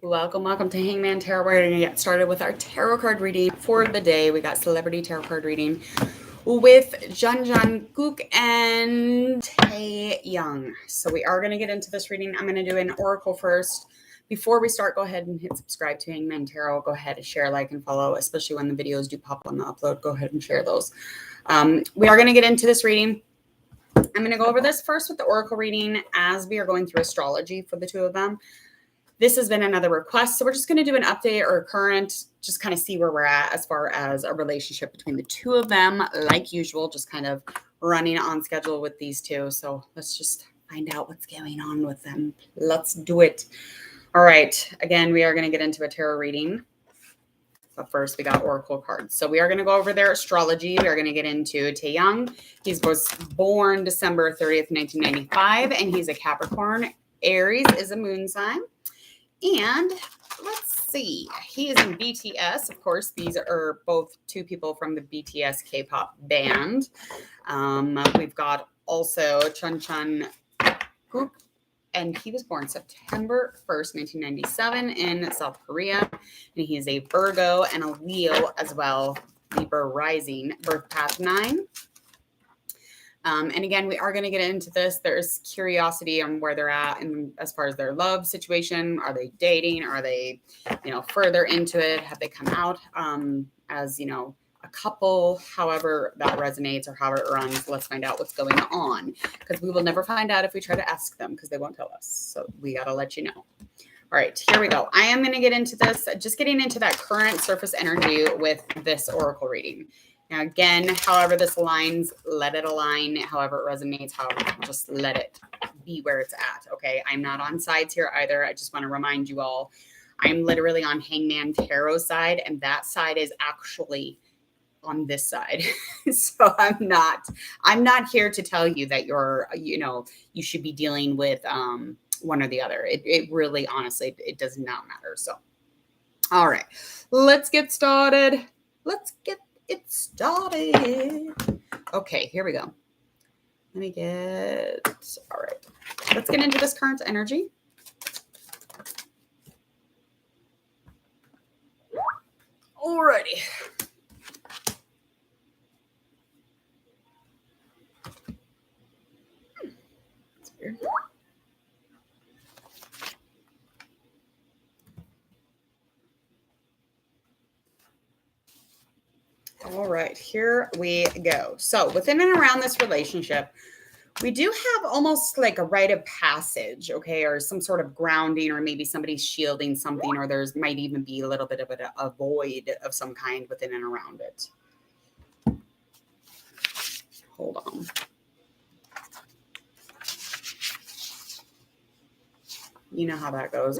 Welcome to Hangman Tarot. We're going to get started with our tarot card reading for the day. We got Celebrity Tarot card reading with Taekook and Taeyoung. So we are going to get into this reading. I'm going to do an oracle first. Before we start, go ahead and hit subscribe to Hangman Tarot. Go ahead and share, like, and follow, especially when the videos do pop on the upload. Go ahead and share those. We are going to get into this reading. I'm going to go over this first with the oracle reading as we are going through astrology for the two of them. This has been another request, so we're just going to do an update or current, just kind of see where we're at as far as a relationship between the two of them, like usual, just kind of running on schedule with these two. So let's just find out what's going on with them. Let's do it. All right. Again, we are going to get into a tarot reading. But first, we got oracle cards. So we are going to go over their astrology. We are going to get into Taeyoung. He was born December 30th, 1995, and he's a Capricorn. Aries is a moon sign. And let's see, he is in BTS. Of course, these are both two people from the BTS K-pop band. We've got also Taekook, and he was born September 1st, 1997 in South Korea. And he is a Virgo and a Leo as well, Libra rising, birth path 9. And again, we are going to get into this. There's curiosity on where they're at and as far as their love situation. Are they dating? Are they, further into it? Have they come out as, a couple? However that resonates or how it runs. Let's find out what's going on, because we will never find out if we try to ask them, because they won't tell us. So we got to let you know. All right, here we go. I am going to get into this, just getting into that current surface energy with this oracle reading. Now, again, however this aligns, let it align. However it resonates, just let it be where it's at, okay? I'm not on sides here either. I just want to remind you all, I'm literally on Hangman Tarot side, and that side is actually on this side. So I'm not here to tell you that you should be dealing with one or the other. It really, honestly, it does not matter. So, all right, let's get started. It started. Okay, here we go. All right. Let's get into this current energy. Alrighty. That's weird. All right, here we go. So within and around this relationship, we do have almost like a rite of passage, okay, or some sort of grounding, or maybe somebody's shielding something, or there's might even be a little bit of a void of some kind within and around it. Hold on. You know how that goes.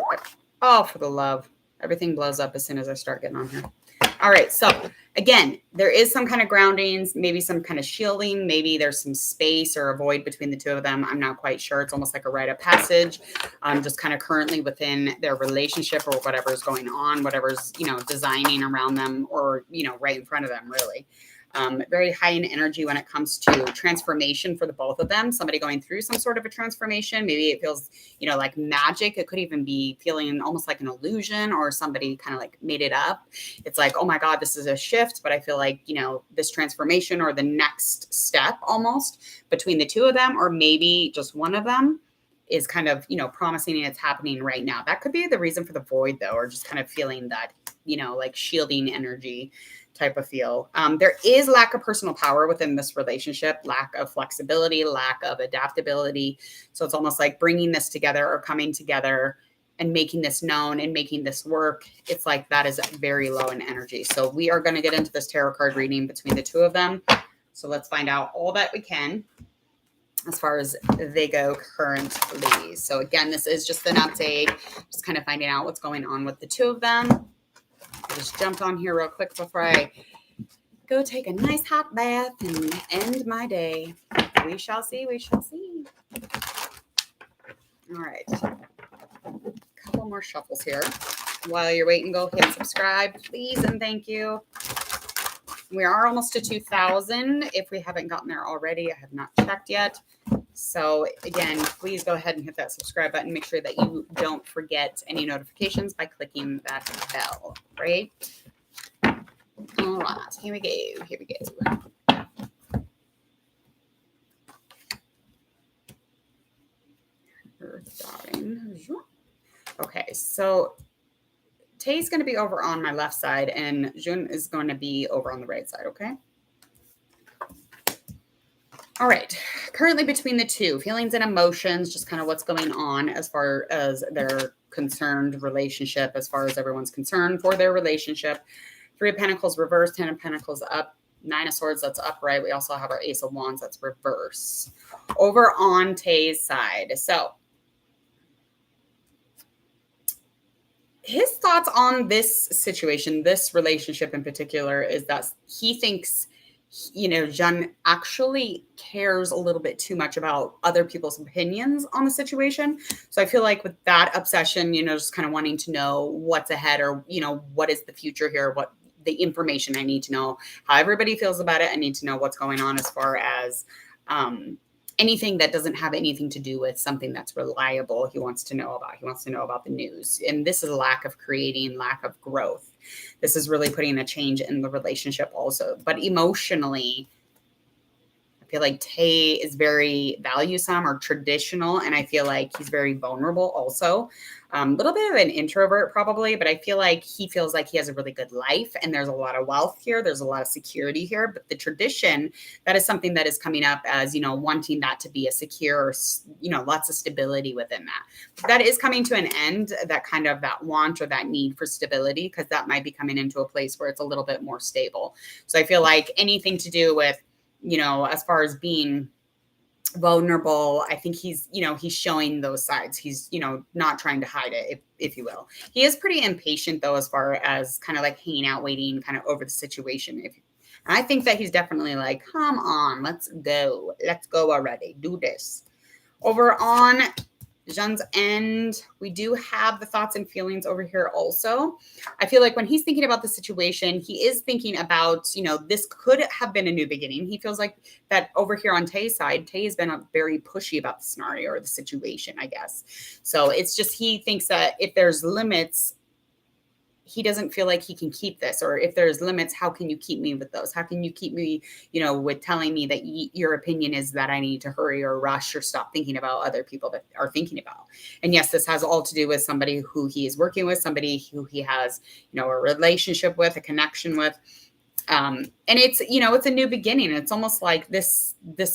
Oh, for the love. Everything blows up as soon as I start getting on here. All right, so again, there is some kind of groundings, maybe some kind of shielding, maybe there's some space or a void between the two of them. I'm not quite sure. It's almost like a rite of passage, just kind of currently within their relationship or whatever's going on, whatever's, designing around them or, right in front of them, really. Very high in energy when it comes to transformation for the both of them. Somebody going through some sort of a transformation. Maybe it feels, like magic. It could even be feeling almost like an illusion, or somebody kind of like made it up. It's like, oh my God, this is a shift. But I feel like, this transformation or the next step almost between the two of them, or maybe just one of them, is kind of, promising it's happening right now. That could be the reason for the void, though, or just kind of feeling that, like shielding energy type of feel. There is lack of personal power within this relationship, lack of flexibility, lack of adaptability. So it's almost like bringing this together or coming together and making this known and making this work. It's like that is very low in energy. So we are going to get into this tarot card reading between the two of them. So let's find out all that we can as far as they go currently. So again, this is just an update, just kind of finding out what's going on with the two of them. I just jumped on here real quick before I go take a nice hot bath and end my day. We shall see. All right. A couple more shuffles here. While you're waiting, go hit subscribe, please, and thank you. We are almost to 2,000. If we haven't gotten there already, I have not checked yet. So again, please go ahead and hit that subscribe button. Make sure that you don't forget any notifications by clicking that bell, right? All right, here we go. Here we go. Okay, so Tae's going to be over on my left side and Jun is going to be over on the right side, okay? All right, currently between the two, feelings and emotions, just kind of what's going on as far as their concerned relationship, as far as everyone's concerned for their relationship. 3 of Pentacles reversed, 10 of Pentacles up, 9 of Swords, that's upright. We also have our Ace of Wands, that's reverse. Over on Tae's side. So his thoughts on this situation, this relationship in particular, is that he thinks, you know, Jun actually cares a little bit too much about other people's opinions on the situation. So I feel like with that obsession, you know, just kind of wanting to know what's ahead or, you know, what is the future here, what the information I need to know, how everybody feels about it. I need to know what's going on as far as anything that doesn't have anything to do with something that's reliable. He wants to know about. He wants to know about the news. And this is a lack of creating, lack of growth. This is really putting a change in the relationship also. But emotionally, I feel like Tae is very valuesome or traditional, and I feel like he's very vulnerable also. A little bit of an introvert probably, but I feel like he feels like he has a really good life and there's a lot of wealth here. There's a lot of security here, but the tradition, that is something that is coming up as, you know, wanting that to be a secure, you know, lots of stability within that. That is coming to an end, that kind of that want or that need for stability, because that might be coming into a place where it's a little bit more stable. So I feel like anything to do with, you know, as far as being vulnerable, I think he's, you know, he's showing those sides. He's, you know, not trying to hide it, if you will. He is pretty impatient though, as far as kind of like hanging out, waiting kind of over the situation. And I think that he's definitely like, come on, let's go already, do this. Over on Jun's end, we do have the thoughts and feelings over here also. I feel like when he's thinking about the situation, he is thinking about, you know, this could have been a new beginning. He feels like that over here on Tae's side, Tae has been very pushy about the scenario or the situation, I guess. So it's just, he thinks that if there's limits, he doesn't feel like he can keep this, or if there's limits, how can you keep me with those? How can you keep me, you know, with telling me that your opinion is that I need to hurry or rush or stop thinking about other people that are thinking about. And yes, this has all to do with somebody who he is working with, somebody who he has, you know, a relationship with, a connection with. And it's, you know, it's a new beginning. It's almost like this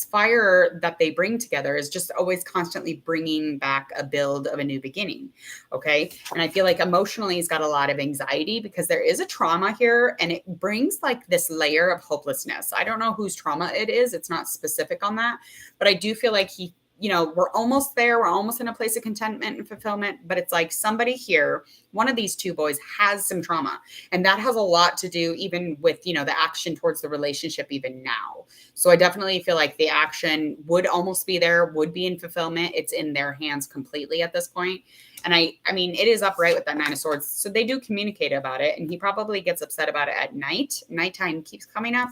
fire that they bring together is just always constantly bringing back a build of a new beginning. Okay. And I feel like emotionally he's got a lot of anxiety because there is a trauma here, and it brings like this layer of hopelessness. I don't know whose trauma it is. It's not specific on that, but I do feel like he, you know, we're almost there. We're almost in a place of contentment and fulfillment, but it's like somebody here, one of these two boys has some trauma, and that has a lot to do even with, you know, the action towards the relationship even now. So I definitely feel like the action would almost be there, would be in fulfillment. It's in their hands completely at this point. And I mean, it is upright with that 9 of Swords. So they do communicate about it, and he probably gets upset about it at night. Nighttime keeps coming up.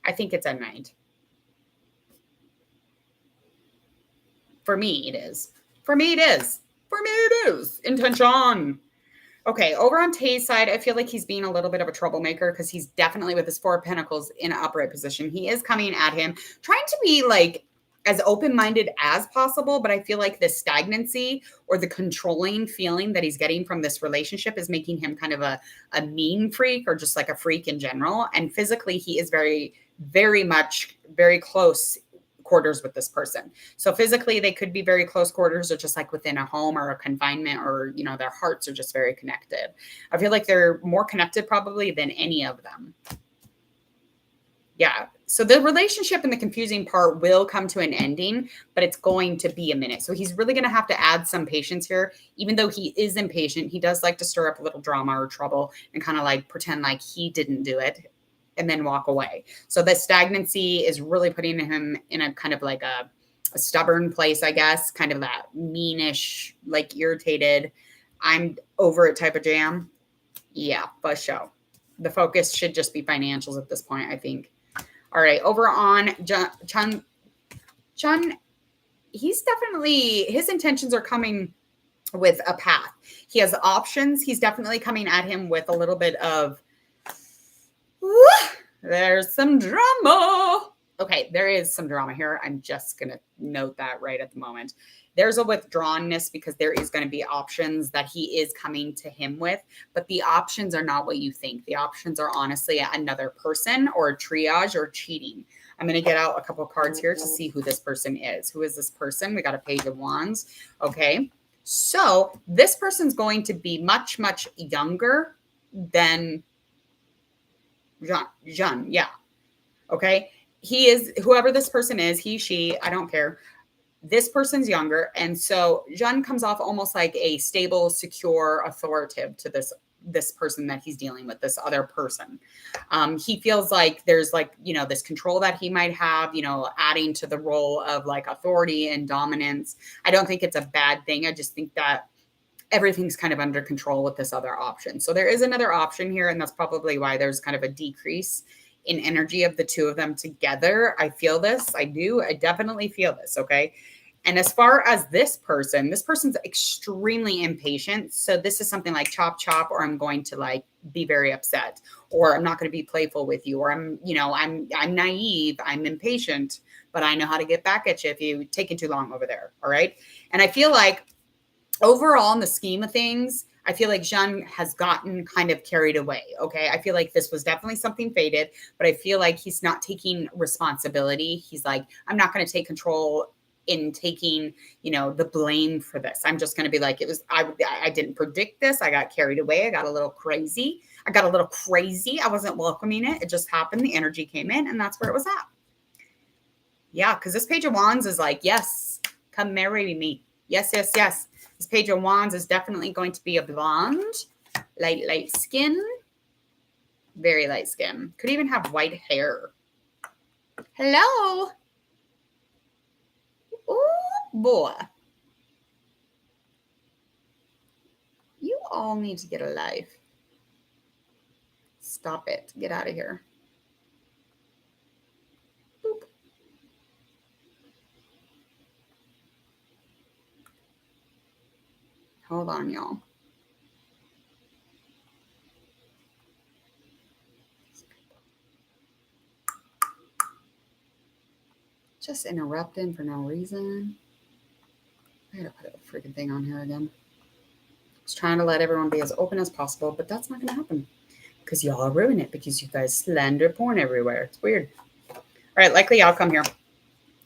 I think it's at night. For me, it is. For me, it is. For me, it is. Intention. Okay, over on Tae's side, I feel like he's being a little bit of a troublemaker because he's definitely with his 4 of Pentacles in an upright position. He is coming at him, trying to be like as open-minded as possible, but I feel like the stagnancy or the controlling feeling that he's getting from this relationship is making him kind of a mean freak, or just like a freak in general. And physically, he is very, very much very close quarters with this person. So physically they could be very close quarters, or just like within a home or a confinement, or, you know, their hearts are just very connected. I feel like they're more connected probably than any of them. Yeah. So the relationship and the confusing part will come to an ending, but it's going to be a minute. So he's really going to have to add some patience here. Even though he is impatient, he does like to stir up a little drama or trouble and kind of like pretend like he didn't do it and then walk away. So the stagnancy is really putting him in a kind of like a stubborn place, I guess, kind of that meanish, like irritated, I'm over it type of jam. Yeah, for sure. The focus should just be financials at this point, I think. All right, over on Jun, he's definitely, his intentions are coming with a path. He has options. He's definitely coming at him with a little bit of, there's some drama. Okay, there is some drama here. I'm just going to note that right at the moment. There's a withdrawnness because there is going to be options that he is coming to him with, but the options are not what you think. The options are honestly another person or a triage or cheating. I'm going to get out a couple of cards here to see who this person is. Who is this person? We got a Page of Wands. Okay. So this person's going to be much, much younger than Jean. Yeah. Okay. He is, whoever this person is, he, she, I don't care. This person's younger. And so Jean comes off almost like a stable, secure, authoritative to this person that he's dealing with, this other person. He feels like there's like, this control that he might have, adding to the role of like authority and dominance. I don't think it's a bad thing. I just think that everything's kind of under control with this other option. So there is another option here, and that's probably why there's kind of a decrease in energy of the two of them together. I feel this. I do. I definitely feel this. Okay. And as far as this person's extremely impatient. So this is something like chop, chop, or I'm going to like be very upset, or I'm not going to be playful with you, or I'm naive, I'm impatient, but I know how to get back at you if you taking too long over there. All right. And I feel like overall in the scheme of things, I feel like Jean has gotten kind of carried away. Okay. I feel like this was definitely something fated, but I feel like he's not taking responsibility. He's like, I'm not going to take control in taking, the blame for this. I'm just going to be like, I didn't predict this. I got carried away. I got a little crazy. I wasn't welcoming it. It just happened. The energy came in, and that's where it was at. Yeah. Cause this Page of Wands is like, yes, come marry me. Yes, yes, yes. This Page of Wands is definitely going to be a blonde, light skin, very light skin. Could even have white hair. Hello. Oh, boy. You all need to get a life. Stop it. Get out of here. Boop. Hold on, y'all. Just interrupting for no reason. I gotta put a freaking thing on here again. I was trying to let everyone be as open as possible, but that's not gonna happen because y'all ruin it because you guys slander porn everywhere. It's weird. All right, likely outcome here.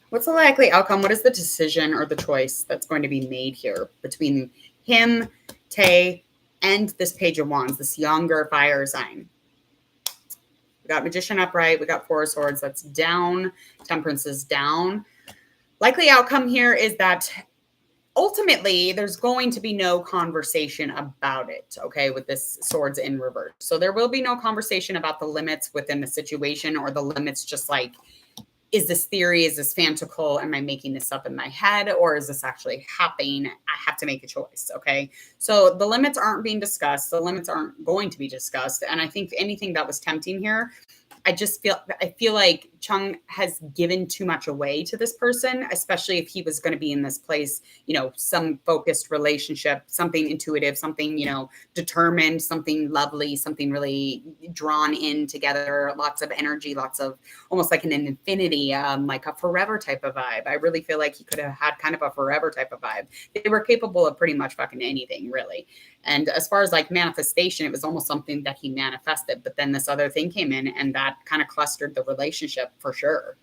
What's the likely outcome? What is the decision or the choice that's going to be made here between him, Tay, and this Page of Wands, this younger fire sign? We got Magician upright. We got Four of Swords. That's down. Temperance is down. Likely outcome here is that ultimately there's going to be no conversation about it, okay, with this Swords in reverse. So there will be no conversation about the limits within the situation, or the limits just like, is this theory, is this fantastical, am I making this up in my head, or is this actually happening? I have to make a choice, okay? So the limits aren't being discussed. The limits aren't going to be discussed. And I think anything that was tempting here, I feel like Chung has given too much away to this person, especially if he was going to be in this place, some focused relationship, something intuitive, something, determined, something lovely, something really drawn in together, lots of energy, lots of almost like an infinity, like a forever type of vibe. I really feel like he could have had kind of a forever type of vibe. They were capable of pretty much fucking anything, really. And as far as like manifestation, it was almost something that he manifested, but then this other thing came in and that kind of clustered the relationship for sure.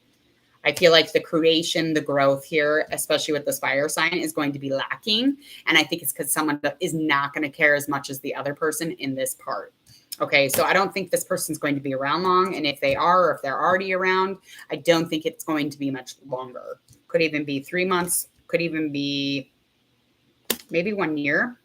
I feel like the creation, the growth here, especially with this fire sign, is going to be lacking. And I think it's because someone is not going to care as much as the other person in this part. Okay, so I don't think this person's going to be around long. And if they are, or if they're already around, I don't think it's going to be much longer. Could even be 3 months, could even be maybe 1 year.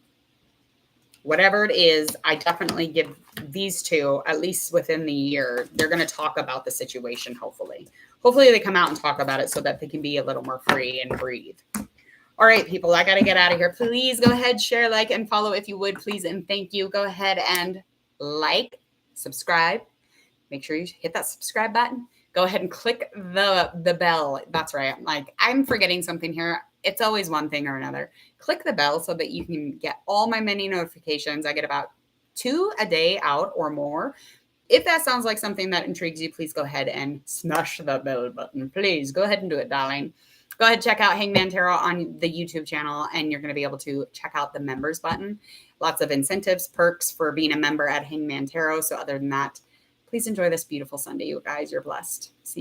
Whatever it is, I definitely give these two, at least within the year, they're going to talk about the situation, hopefully. Hopefully they come out and talk about it so that they can be a little more free and breathe. All right, people, I got to get out of here. Please go ahead, share, like, and follow if you would, please, and thank you. Go ahead and like, subscribe. Make sure you hit that subscribe button. go ahead and click the bell. That's right. I'm forgetting something here. It's always one thing or another. Click the bell so that you can get all my many notifications. I get about 2 a day out or more. If that sounds like something that intrigues you, please go ahead and smash the bell button. Please go ahead and do it, darling. Go ahead and check out Hangman Tarot on the YouTube channel, and you're going to be able to check out the members button. Lots of incentives, perks for being a member at Hangman Tarot. So other than that, please enjoy this beautiful Sunday, you guys. You're blessed. See you.